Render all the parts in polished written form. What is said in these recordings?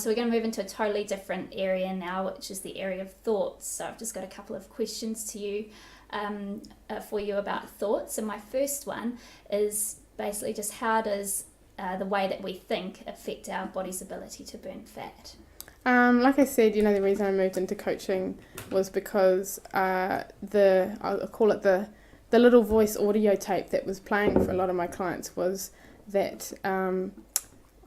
So we're going to move into a totally different area now, which is the area of thoughts. So I've just got a couple of questions to you, for you about thoughts. And my first one is basically just how does the way that we think affect our body's ability to burn fat? Like I said, the reason I moved into coaching was because I'll call it the little voice audio tape that was playing for a lot of my clients was that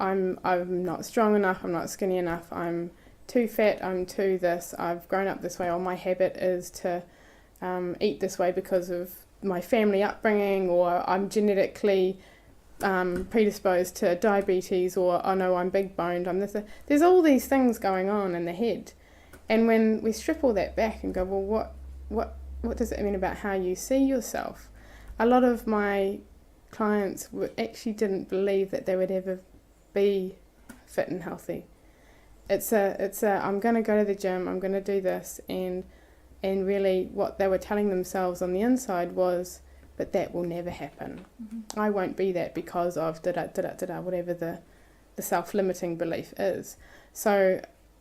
I'm not strong enough, I'm not skinny enough, I'm too fat, I'm too this, I've grown up this way, or my habit is to eat this way because of my family upbringing, or I'm genetically predisposed to diabetes, or oh no, I'm big boned, I'm this. There's all these things going on in the head, and when we strip all that back and go, well, what does it mean about how you see yourself? A lot of my clients actually didn't believe that they would ever be fit and healthy. It's a I'm going to go to the gym, I'm going to do this, and really what they were telling themselves on the inside was, but that will never happen. Mm-hmm. I won't be that because of whatever the self-limiting belief is. So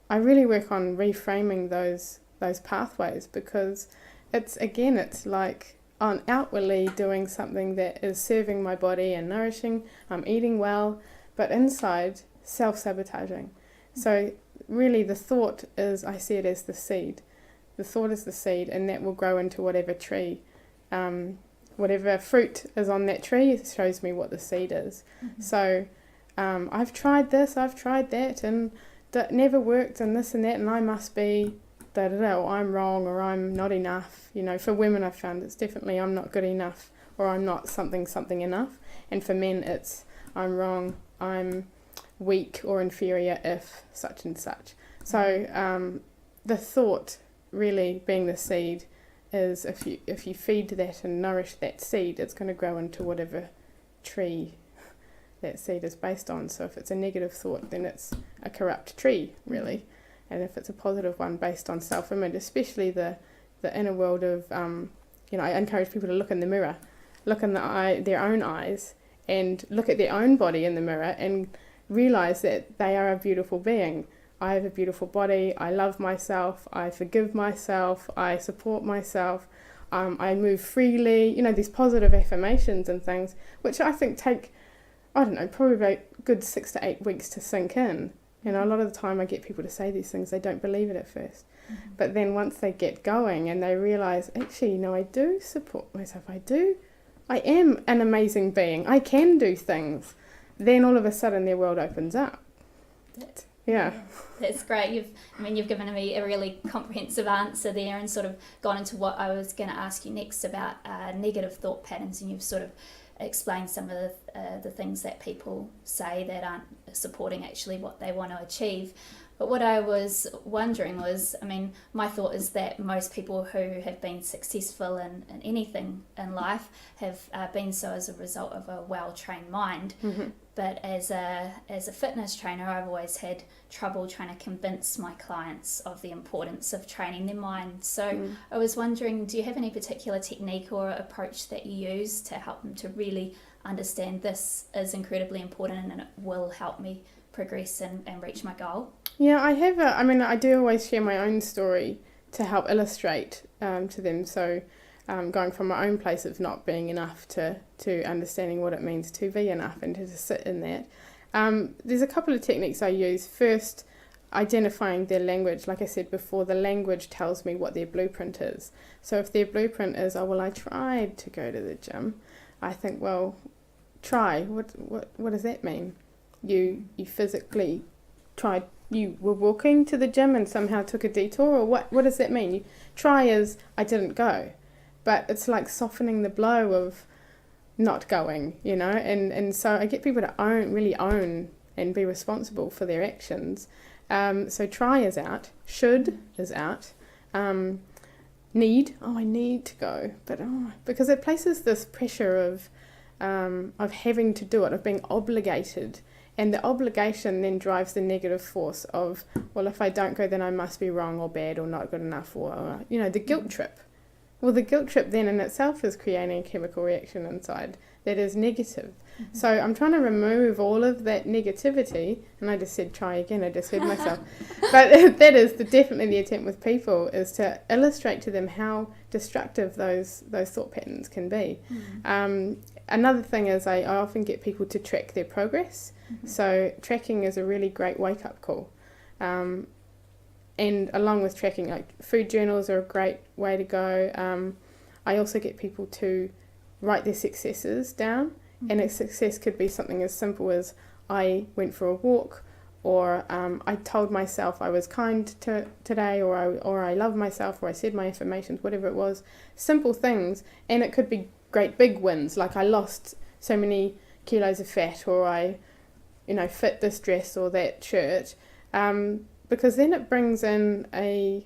I really work on reframing those pathways, because it's like on outwardly doing something that is serving my body and nourishing, I'm eating well, but inside self-sabotaging. So really the thought is, I see it as the seed. The thought is the seed, and that will grow into whatever tree. Whatever fruit is on that tree shows me what the seed is. Mm-hmm. So I've tried this, I've tried that, and that never worked, and this and that, and I must be or I'm wrong, or I'm not enough. For women I've found it's definitely I'm not good enough, or I'm not something enough. And for men it's I'm wrong, I'm weak or inferior if such and such. So the thought really being the seed is if you feed that and nourish that seed, it's going to grow into whatever tree that seed is based on. So if it's a negative thought, then it's a corrupt tree, really. And if it's a positive one based on self-image, especially the inner world of, I encourage people to look in the mirror, look in their own eyes, and look at their own body in the mirror and realise that they are a beautiful being. I have a beautiful body, I love myself, I forgive myself, I support myself, I move freely, these positive affirmations and things, which I think take, probably about a good 6 to 8 weeks to sink in. A lot of the time I get people to say these things, they don't believe it at first. Mm-hmm. But then once they get going and they realise, actually, I do support myself, I am an amazing being, I can do things, then all of a sudden their world opens up. Yeah. That's great. You've given me a really comprehensive answer there, and sort of gone into what I was going to ask you next about negative thought patterns, and you've sort of explained some of the things that people say that aren't supporting actually what they want to achieve. But what I was wondering was, my thought is that most people who have been successful in anything in life have been so as a result of a well-trained mind. Mm-hmm. But as a fitness trainer, I've always had trouble trying to convince my clients of the importance of training their mind. So I was wondering, do you have any particular technique or approach that you use to help them to really understand this is incredibly important and it will help me progress and reach my goal? Yeah, I have I do always share my own story to help illustrate to them. So going from my own place of not being enough to understanding what it means to be enough and to sit in that. There's a couple of techniques I use. First, identifying their language. Like I said before, the language tells me what their blueprint is. So if their blueprint is, I tried to go to the gym, I think, well, try. What does that mean? You physically tried. You were walking to the gym and somehow took a detour, or what does that mean? Try is, I didn't go. But it's like softening the blow of not going, and so I get people to really own and be responsible for their actions. So try is out, should is out, need, I need to go, but because it places this pressure of having to do it, of being obligated. And the obligation then drives the negative force of, well, if I don't go, then I must be wrong or bad or not good enough, or the guilt trip. well, the guilt trip then in itself is creating a chemical reaction inside that is negative. So I'm trying to remove all of that negativity, and I just said try again, I just heard myself. But that is definitely the attempt with people, is to illustrate to them how destructive those thought patterns can be. Another thing is I often get people to track their progress. So tracking is a really great wake-up call. And along with tracking, like food journals are a great way to go. I also get people to write their successes down, and a success could be something as simple as I went for a walk, or I told myself I was kind today, or I love myself, or I said my affirmations, whatever it was. Simple things, and it could be great big wins, like I lost so many kilos of fat, or I, fit this dress or that shirt. Because then it brings in a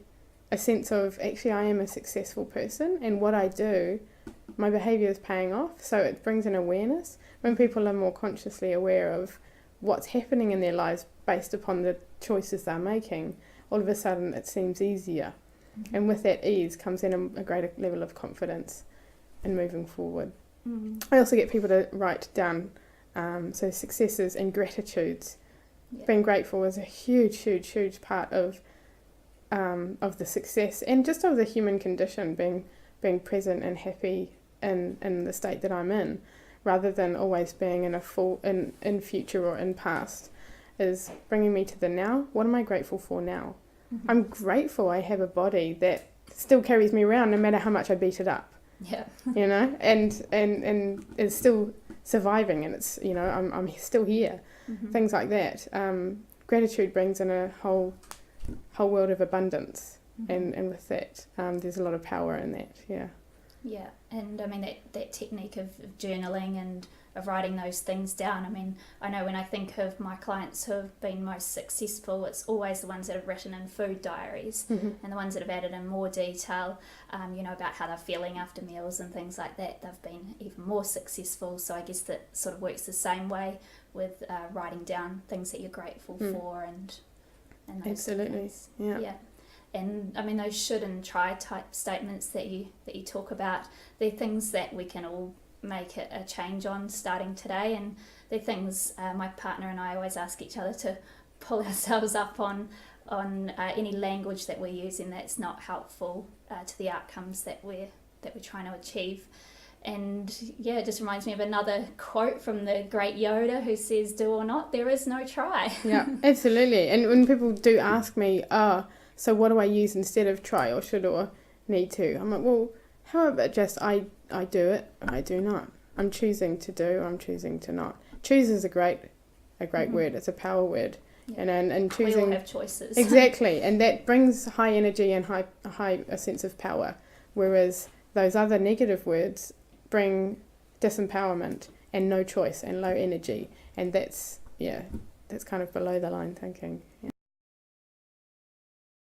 sense of, actually, I am a successful person, and what I do, my behaviour is paying off. So it brings in awareness. When people are more consciously aware of what's happening in their lives based upon the choices they're making, all of a sudden it seems easier. And with that ease comes in a greater level of confidence in moving forward. I also get people to write down so successes and gratitudes. Being grateful is a huge part of the success, and just of the human condition, being present and happy in the state that I'm in, rather than always being in future or in past, is bringing me to the now. What am I grateful for now? I'm grateful I have a body that still carries me around no matter how much I beat it up. And is still surviving, and it's I'm still here. Things like that. Gratitude brings in a whole world of abundance, and with that, there's a lot of power in that. Yeah, and I mean that technique of journaling and of writing those things down. I mean, I know when I think of my clients who have been most successful, it's always the ones that have written in food diaries, and the ones that have added in more detail, about how they're feeling after meals and things like that. They've been even more successful. So I guess that sort of works the same way with writing down things that you're grateful for and those absolutely things. Yeah. And I mean, those should and try type statements that you talk about, they're things that we can all make a change on starting today, and they're things my partner and I always ask each other to pull ourselves up on any language that we're using that's not helpful to the outcomes that we're trying to achieve. And it just reminds me of another quote from the great Yoda, who says, "Do or not, there is no try." Yeah, absolutely. And when people do ask me, so what do I use instead of try or should or need to? I'm like, well, how about just I do it, or I do not. I'm choosing to do, or I'm choosing to not. Choose is a great word. It's a power word. And choosing, we all have choices. Exactly, and that brings high energy and a sense of power. Whereas those other negative words bring disempowerment and no choice and low energy, and that's kind of below the line thinking.